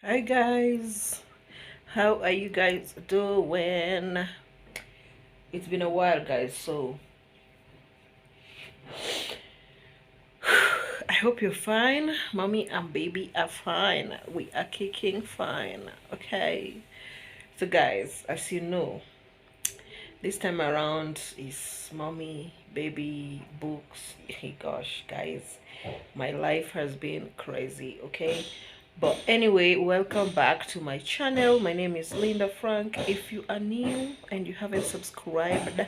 Hi guys, how are you guys doing? It's been a while, guys, so I hope you're fine. Mommy and baby are fine. We are kicking fine. Okay, so guys, as you know, this time around is mommy, baby, books. Hey gosh, guys, my life has been crazy. Okay, but anyway, welcome back to my channel. My name is Linda Frank. If you are new and you haven't subscribed,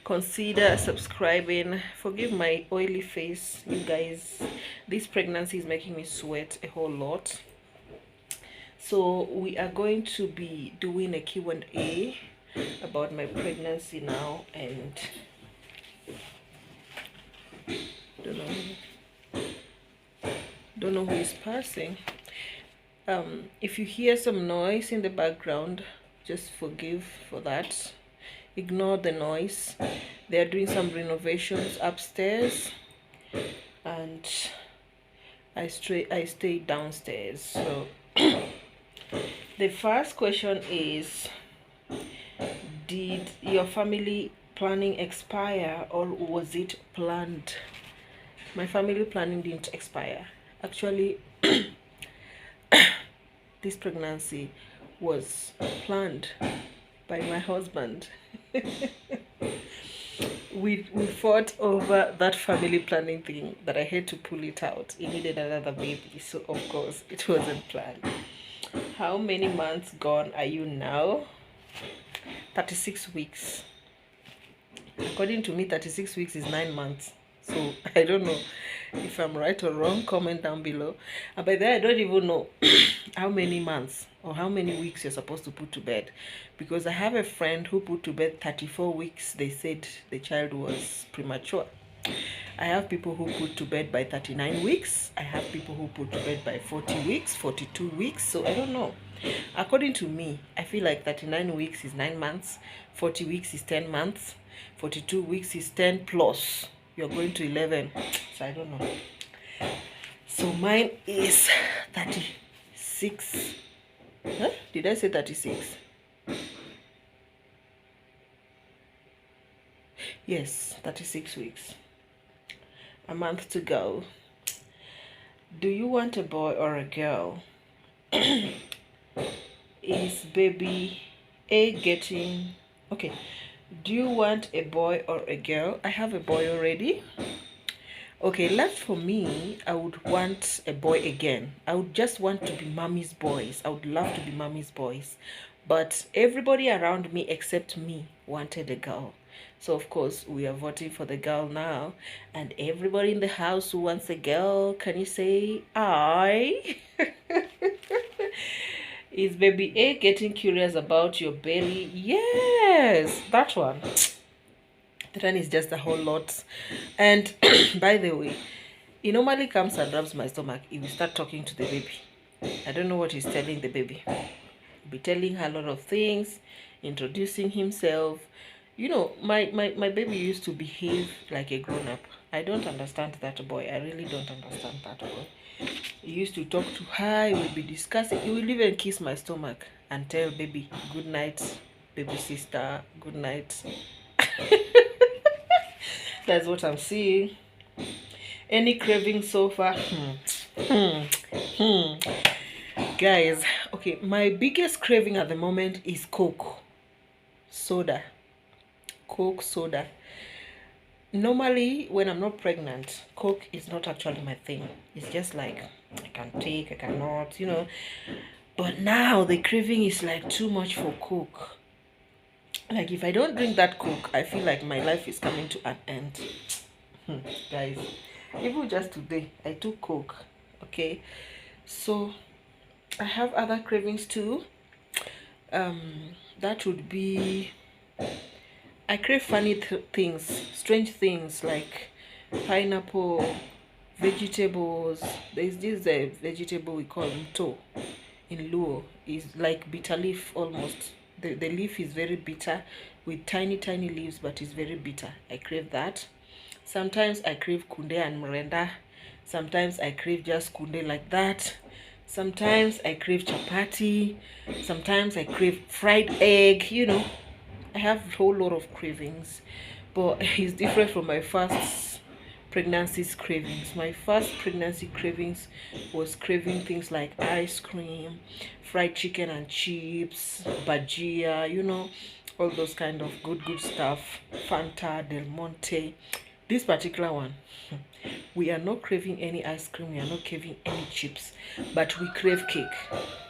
consider subscribing. Forgive my oily face, you guys. This pregnancy is making me sweat a whole lot. So we are going to be doing a Q&A about my pregnancy now, and don't know don't know who is passing. If you hear some noise in the background, just forgive for that. Ignore the noise. They are doing some renovations upstairs, and I stay downstairs. So the first question is, did your family planning expire or was it planned? My family planning didn't expire. Actually, this pregnancy was planned by my husband. We fought over that family planning thing that I had to pull it out. He needed another baby, so of course it wasn't planned. How many months gone are you now? 36 weeks. According to me, 36 weeks is 9 months. So I don't know if I'm right or wrong. Comment down below. And by then, I don't even know how many months or how many weeks you're supposed to put to bed, because I have a friend who put to bed 34 weeks. They said the child was premature. I have people who put to bed by 39 weeks. I have people who put to bed by 40 weeks, 42 weeks. So I don't know. According to me, I feel like 39 weeks is 9 months, 40 weeks is 10 months, 42 weeks is 10 plus. You're going to 11. So I don't know. So mine is 36. Huh? Did I say 36? Yes, 36 weeks. A month to go. Do you want a boy or a girl? Is baby A getting... Okay. Do you want a boy or a girl? I have a boy already. Okay, left for me, I would want a boy again. I would just want to be mommy's boys. I would love to be mommy's boys. But everybody around me except me wanted a girl. So of course, we are voting for the girl now. And everybody in the house who wants a girl, can you say I? Is baby A getting curious about your belly? Yes, that one. That one is just a whole lot. And by the way, he normally comes and rubs my stomach. He will start talking to the baby. I don't know what he's telling the baby. He'll be telling her a lot of things, introducing himself. You know, my baby used to behave like a grown-up. I don't understand that boy. I really don't understand that boy. He used to talk to her. He will be discussing. He will even kiss my stomach and tell baby, good night, baby sister, good night. That's what I'm seeing. Any craving so far? Guys, okay, my biggest craving at the moment is Coke. Soda. Coke, soda. Normally, when I'm not pregnant, Coke is not actually my thing. It's just like, I can take, I cannot, you know. But now, the craving is like too much for Coke. Like, if I don't drink that Coke, I feel like my life is coming to an end. Guys, even just today, I took Coke, okay? So, I have other cravings too. That would be, I crave funny things, strange things like pineapple, vegetables. There's this vegetable we call NO.2 in Luo. Is like bitter leaf almost. The leaf is very bitter with tiny leaves, but it's very bitter. I crave that. Sometimes I crave kunde and mrenda. Sometimes I crave just kunde like that. Sometimes I crave chapati. Sometimes I crave fried egg. I have a whole lot of cravings, but it's different from my first pregnancy's cravings. My first pregnancy cravings was craving things like ice cream, fried chicken and chips, bajia, all those kind of good stuff, Fanta, Del Monte. This particular one, we are not craving any ice cream, we are not craving any chips, but we crave cake.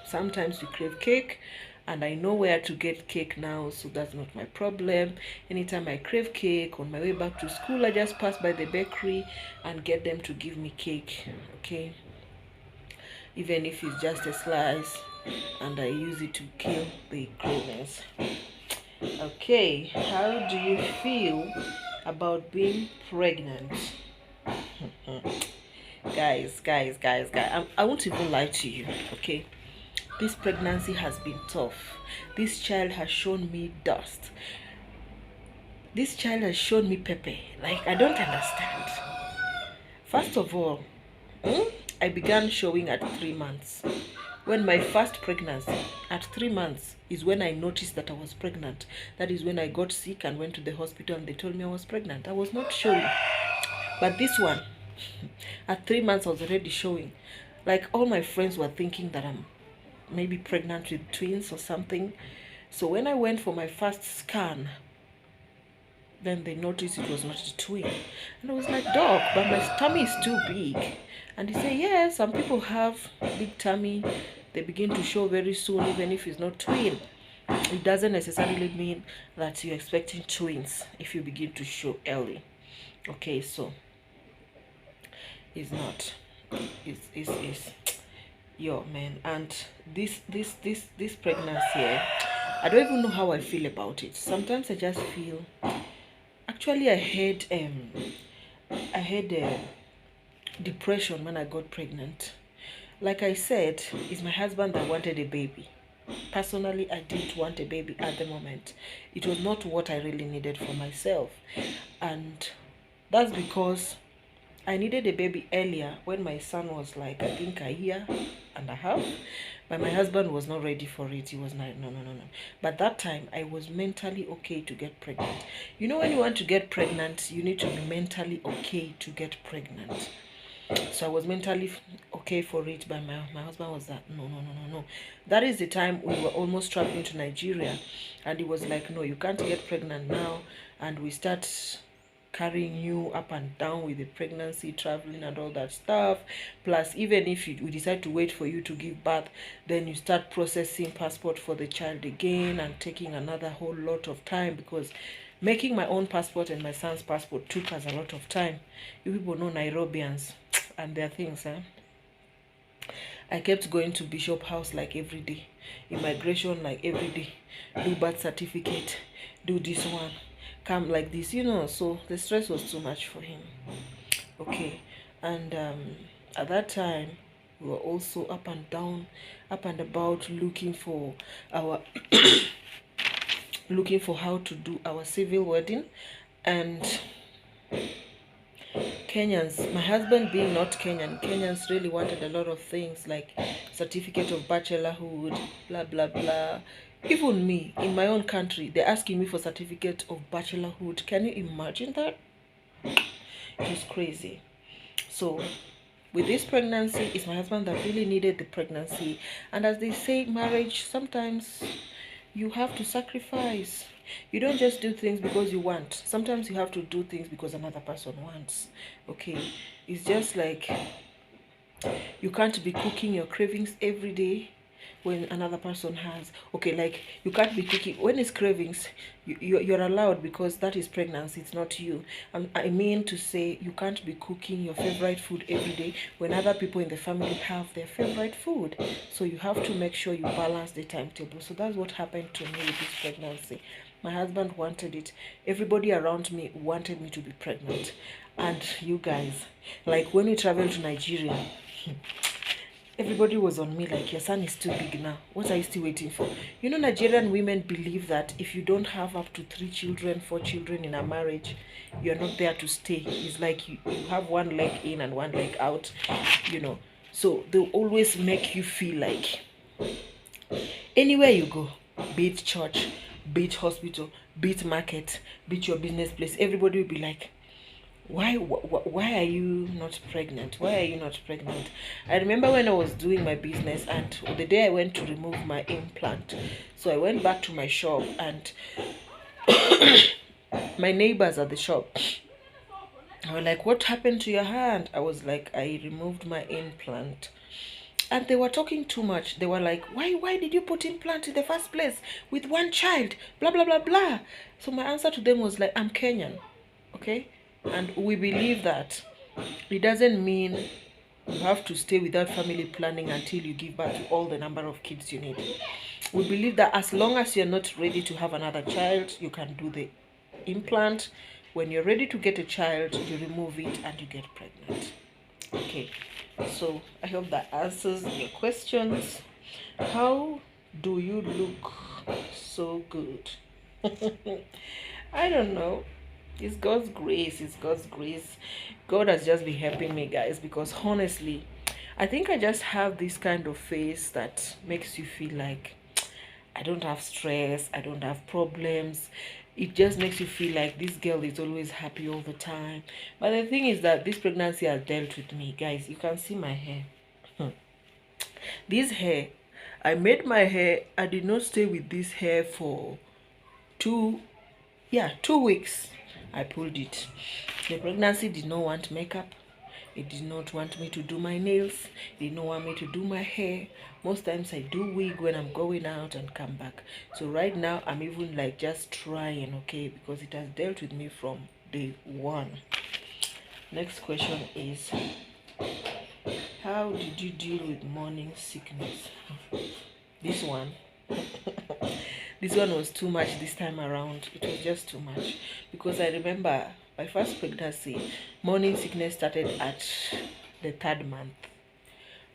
Sometimes we crave cake, and I know where to get cake now, so that's not my problem. Anytime I crave cake on my way back to school, I just pass by the bakery and get them to give me cake. Okay, even if it's just a slice, and I use it to kill the cravings. Okay, how do you feel about being pregnant? Guys, I won't even lie to you. Okay, this pregnancy has been tough. This child has shown me dust. This child has shown me pepe. Like, I don't understand. First of all, I began showing at 3 months. When my first pregnancy, at 3 months, is when I noticed that I was pregnant. That is when I got sick and went to the hospital and they told me I was pregnant. I was not showing. But this one, at 3 months, I was already showing. Like, all my friends were thinking that I'm maybe pregnant with twins or something. So when I went for my first scan, then they noticed it was not a twin. And I was like, Doc, but my tummy is too big. And they say, yeah, some people have big tummy. They begin to show very soon, even if it's not twin. It doesn't necessarily mean that you're expecting twins if you begin to show early. Okay, so it's not. It's yo, man. And this pregnancy, I don't even know how I feel about it. Sometimes I just feel, actually I had depression when I got pregnant. Like I said, it's my husband that wanted a baby. Personally, I didn't want a baby at the moment. It was not what I really needed for myself. And that's because I needed a baby earlier when my son was like, I think, a year and a half. But my husband was not ready for it. He was like, no, no, no, no. But that time, I was mentally okay to get pregnant. When you want to get pregnant, you need to be mentally okay to get pregnant. So I was mentally okay for it, but my husband was that, no, no, no, no, no. That is the time we were almost traveling to Nigeria. And he was like, no, you can't get pregnant now. And we start carrying you up and down with the pregnancy, traveling and all that stuff. Plus, even if we decide to wait for you to give birth, then you start processing passport for the child again and taking another whole lot of time, because making my own passport and my son's passport took us a lot of time. You people know Nairobians and their things, eh? I kept going to Bishop House like every day, immigration like every day, do birth certificate, do this one, come like this, so the stress was too much for him. Okay, and at that time we were also up and down, up and about, looking for our looking for how to do our civil wedding. And Kenyans, my husband being not Kenyan, Kenyans really wanted a lot of things like certificate of bachelorhood, blah blah blah. Even me, in my own country, they're asking me for certificate of bachelorhood. Can you imagine that? It was crazy. So with this pregnancy, it's my husband that really needed the pregnancy. And as they say, marriage, sometimes you have to sacrifice. You don't just do things because you want. Sometimes you have to do things because another person wants. Okay, it's just like you can't be cooking your cravings every day when another person has. Okay, like you can't be cooking when it's cravings. You're allowed, because that is pregnancy, it's not you. I mean to say, you can't be cooking your favorite food every day when other people in the family have their favorite food. So you have to make sure you balance the timetable. So that's what happened to me with this pregnancy. My husband wanted it. Everybody around me wanted me to be pregnant. And you guys, like when we traveled to Nigeria, everybody was on me like, your son is too big now. What are you still waiting for? Nigerian women believe that if you don't have up to 3 children, 4 children in a marriage, you're not there to stay. It's like you have one leg in and one leg out, So they'll always make you feel like anywhere you go, be it church, be it hospital, be it market, be it your business place, everybody will be like, why are you not pregnant? Why are you not pregnant? I remember when I was doing my business, and the day I went to remove my implant, so I went back to my shop, and my neighbors at the shop were like, what happened to your hand? I was like, I removed my implant. And they were talking too much. They were like, why did you put implant in the first place with one child? Blah blah blah blah. So my answer to them was like, I'm Kenyan, okay? And we believe that it doesn't mean you have to stay without family planning until you give birth to all the number of kids you need. We believe that as long as you're not ready to have another child, you can do the implant. When you're ready to get a child, you remove it and you get pregnant. Okay, so I hope that answers your questions. How do you look so good? I don't know. It's God's grace. It's God's grace. God has just been helping me, guys, because honestly, I think I just have this kind of face that makes you feel like I don't have stress, I don't have problems. It just makes you feel like this girl is always happy all the time. But the thing is that this pregnancy has dealt with me, guys. You can see my hair. This hair, I made my hair. I did not stay with this hair for 2 weeks. I pulled it. The pregnancy did not want makeup. It did not want me to do my nails. It did not want me to do my hair. Most times I do wig when I'm going out and come back. So right now I'm even like just trying, okay, because it has dealt with me from day one. Next question is, how did you deal with morning sickness? This one. This one was too much this time around. It was just too much. Because I remember my first pregnancy, morning sickness started at the 3rd month.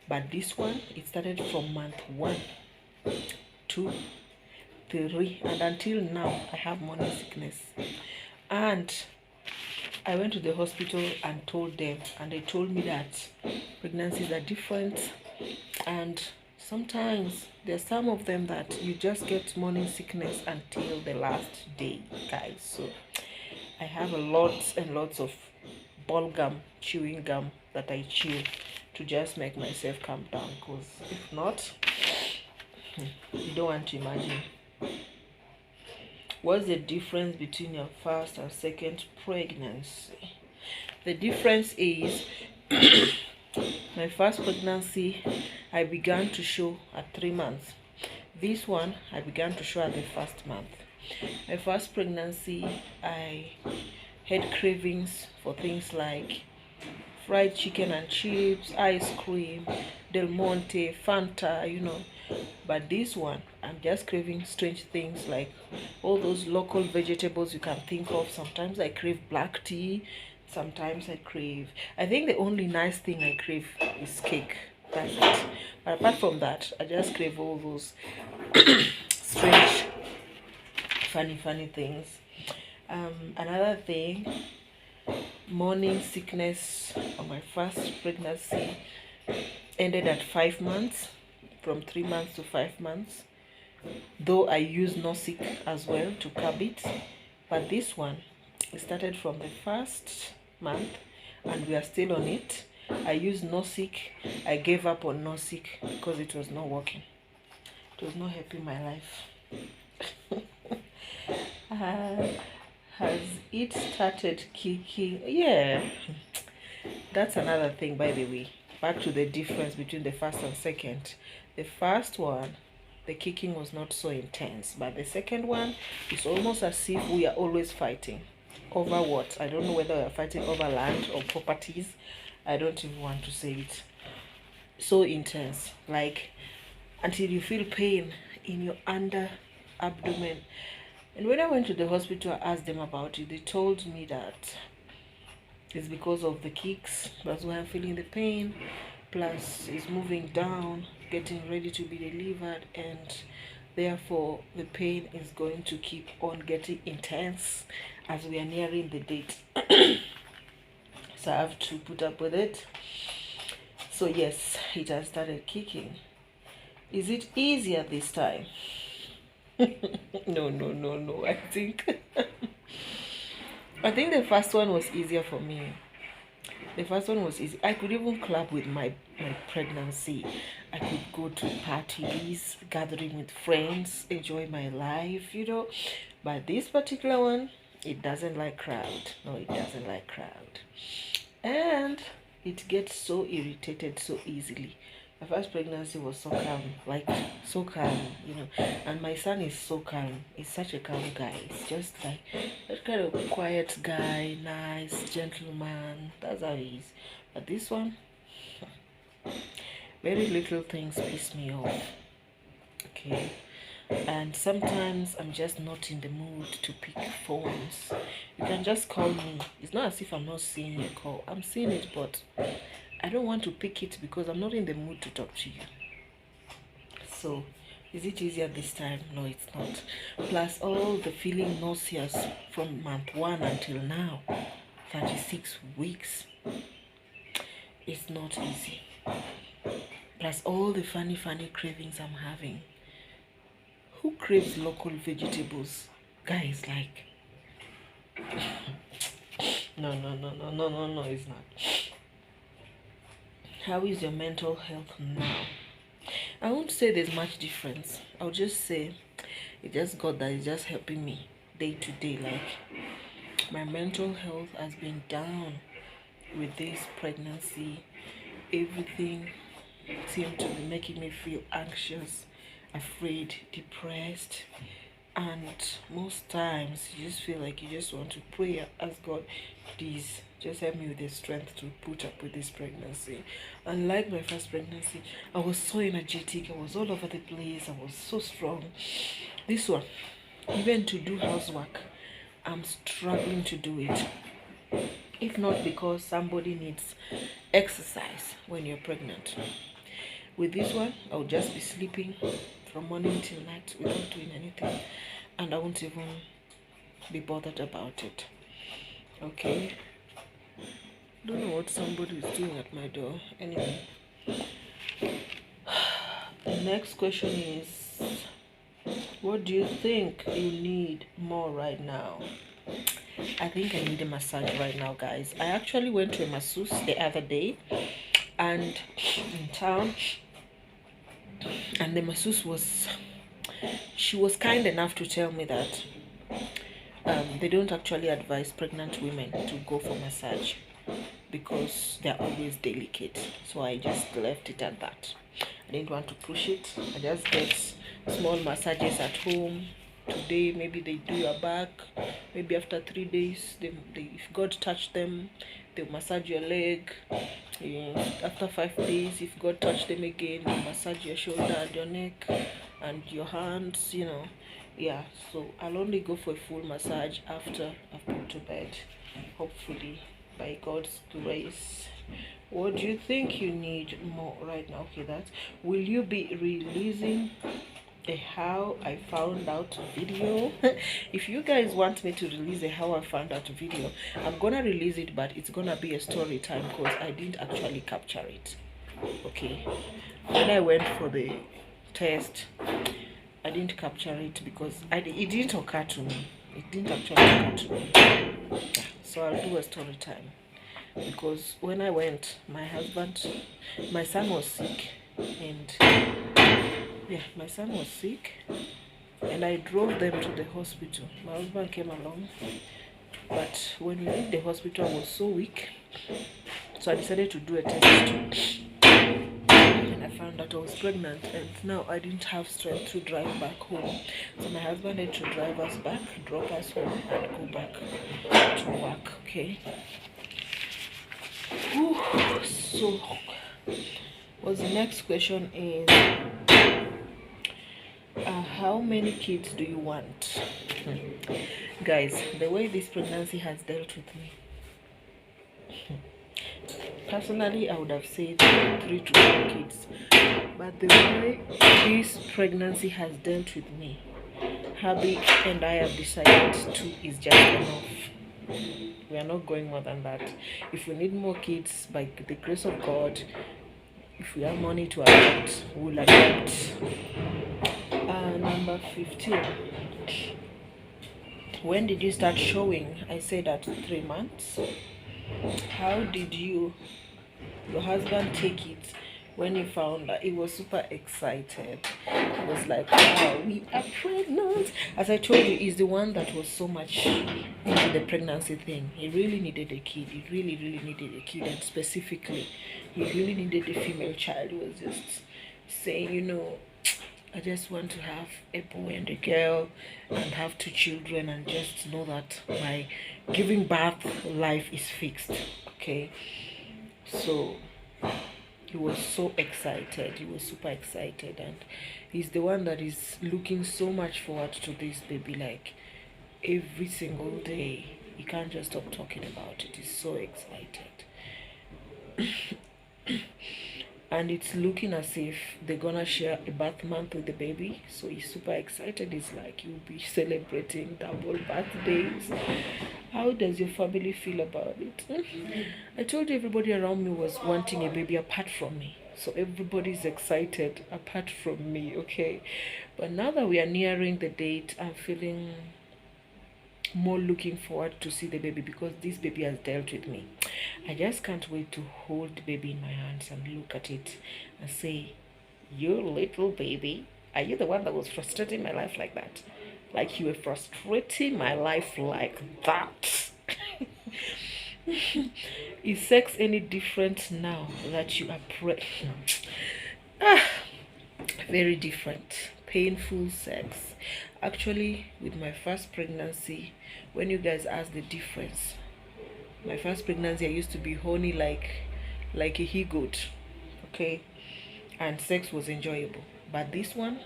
But this one, it started from month 1, 2, 3, and until now, I have morning sickness. And I went to the hospital and told them, and they told me that pregnancies are different, and sometimes there's some of them that you just get morning sickness until the last day, guys. So I have a lot and lots of ball gum, chewing gum that I chew to just make myself calm down, because if not, you don't want to imagine. What's the difference between your first and second pregnancy? The difference is my first pregnancy, I began to show at 3 months. This one, I began to show at the 1st month. My first pregnancy, I had cravings for things like fried chicken and chips, ice cream, Del Monte, Fanta, But this one, I'm just craving strange things like all those local vegetables you can think of. Sometimes I crave black tea. Sometimes I think the only nice thing I crave is cake. That's it. But apart from that, I just crave all those strange, funny things. Another thing, morning sickness on my first pregnancy ended at 5 months, from 3 months to 5 months, though I used Nosic as well to curb it. But this one, it started from the 1st month and we are still on it. I used Nosic. I gave up on Nosic because it was not working. It was not helping my life. Has it started kicking? Yeah, that's another thing, by the way. Back to the difference between the first and second. The first one, the kicking was not so intense, but the second one, it's almost as if we are always fighting over what? I don't know whether we are fighting over land or properties. I don't even want to say it. So intense, like until you feel pain in your under abdomen. And when I went to the hospital, I asked them about it. They told me that it's because of the kicks. That's why I'm feeling the pain. Plus, it's moving down, getting ready to be delivered, and therefore the pain is going to keep on getting intense as we are nearing the date. So I have to put up with it. So yes, it has started kicking. Is it easier this time? No, no, no, no. I think the first one was easier for me. The first one was easy. I could even club with my pregnancy. I could go to parties, gathering with friends, enjoy my life. But this particular one, it doesn't like crowd. No, it doesn't like crowd. And it gets so irritated so easily. My first pregnancy was so calm, like so calm. And my son is so calm. He's such a calm guy. It's just like that kind of quiet guy, nice, gentleman. That's how he is. But this one, very little things piss me off. Okay. And sometimes I'm just not in the mood to pick phones. You can just call me. It's not as if I'm not seeing your call. I'm seeing it, but I don't want to pick it because I'm not in the mood to talk to you. So, is it easier this time? No, it's not. Plus, all the feeling nauseous from month 1 until now, 36 weeks, it's not easy. Plus, all the funny cravings I'm having. Who craves local vegetables? Guys, like, no, no, no, no, no, no, no, it's not. How is your mental health now? I won't say there's much difference. I'll just say it just got that it's just helping me day to day. Like, my mental health has been down with this pregnancy. Everything seemed to be making me feel anxious, afraid, depressed. And most times you just feel like you just want to pray, ask God, please just help me with the strength to put up with this pregnancy. Unlike my first pregnancy, I was so energetic, I was all over the place, I was so strong. This one, even to do housework, I'm struggling to do it. If not because somebody needs exercise when you're pregnant. With this one, I'll just be sleeping from morning till night without doing anything, and I won't even be bothered about it. Okay? Don't know what somebody is doing at my door. Anyway, the next question is, what do you think you need more right now? I think I need a massage right now, guys. I actually went to a masseuse the other day and in town, and the masseuse she was kind enough to tell me that they don't actually advise pregnant women to go for massage because they're always delicate. So I just left it at that. I didn't want to push it. I just get small massages at home. Today maybe they do your back, maybe after 3 days if God touched them, they'll massage your leg. After 5 days, if God touched them again, they'll massage your shoulder and your neck and your hands. Yeah, so I'll only go for a full massage after I've gone to bed, hopefully, by God's grace. What do you think you need more right now? Okay, will you be releasing a how I found out video? If you guys want me to release a how I found out video, I'm gonna release it, but it's gonna be a story time because I didn't actually capture it. Okay, when I went for the test, I didn't capture it because it didn't occur to me. It didn't actually occur to me. Yeah, so I'll do a story time. Because when I went, my son was sick, and yeah, my son was sick, and I drove them to the hospital. My husband came along, but when we reached the hospital, I was so weak, so I decided to do a test too. And I found out I was pregnant, and now I didn't have strength to drive back home. So my husband had to drive us back, drop us home, and go back to work. Okay. Whew. So, what's the next question is, how many kids do you want? Guys, the way this pregnancy has dealt with me, personally, I would have said 3 to 4 kids. But the way this pregnancy has dealt with me, hubby and I have decided 2 is just enough. We are not going more than that. If we need more kids, by the grace of God, If we have money to adopt, we'll adopt. Number 15. When did you start showing? I said at 3 months. How did your husband take it when he found that? He was super excited. He was like, wow, we are pregnant. As I told you, he's the one that was so much into the pregnancy thing. He really needed a kid. He really needed a kid. And specifically, he really needed a female child. He was just saying, I just want to have a boy and a girl and have 2 children and just know that my giving birth life is fixed. Okay. So he was so excited. He was super excited, and he's the one that is looking so much forward to this baby, like every single day. He can't just stop talking about it. He's so excited. And it's looking as if they're gonna share a birth month with the baby, so he's super excited. It's like you'll be celebrating double birthdays. How does your family feel about it? I told you everybody around me was wanting a baby apart from me, so everybody's excited apart from me. Okay, but now that we are nearing the date, I'm feeling more looking forward to see the baby, because this baby has dealt with me. I just can't wait to hold the baby in my hands and look at it and say, you little baby, are you the one that was frustrating my life like that? Like you were frustrating my life like that? Is sex any different now that you are pregnant? Very different. Painful sex. Actually, with my first pregnancy, when you guys ask the difference, my first pregnancy I used to be horny like a he goat. Okay, and sex was enjoyable, but this one,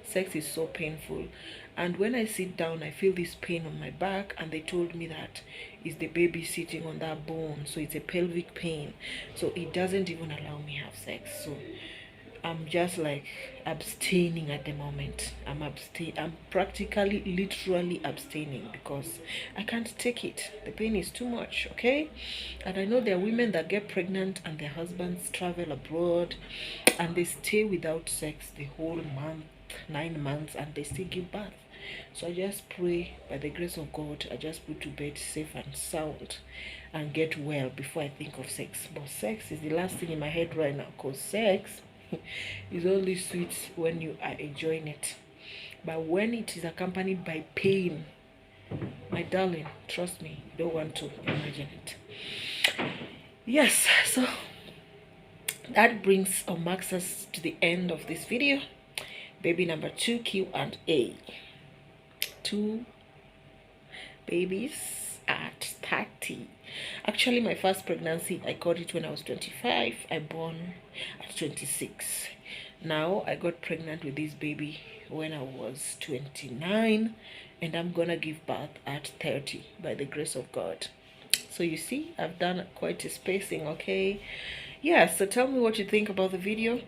sex is so painful. And when I sit down, I feel this pain on my back, and they told me that is the baby sitting on that bone, so it's a pelvic pain, so it doesn't even allow me have sex. So I'm just like abstaining at the moment. I'm practically literally abstaining because I can't take it. The pain is too much, okay? And I know there are women that get pregnant and their husbands travel abroad and they stay without sex the whole month, 9 months, and they still give birth. So I just pray by the grace of God, I just put to bed safe and sound and get well before I think of sex. But sex is the last thing in my head right now, because sex is only sweet when you are enjoying it. But when it is accompanied by pain, my darling, trust me, you don't want to imagine it. Yes, so that brings or marks us to the end of this video. Baby number 2 Q&A. 2 babies at 30. Actually, my first pregnancy, I got it when I was 25. I born at 26. Now I got pregnant with this baby when I was 29, and I'm gonna give birth at 30 by the grace of God. So you see, I've done quite a spacing. Okay, yeah, so tell me what you think about the video.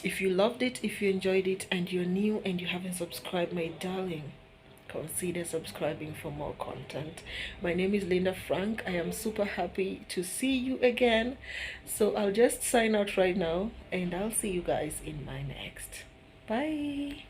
If you loved it, if you enjoyed it, and you're new and you haven't subscribed, my darling, consider subscribing for more content. My name is Linda Frank. I am super happy to see you again. So I'll just sign out right now, and I'll see you guys in my next. Bye.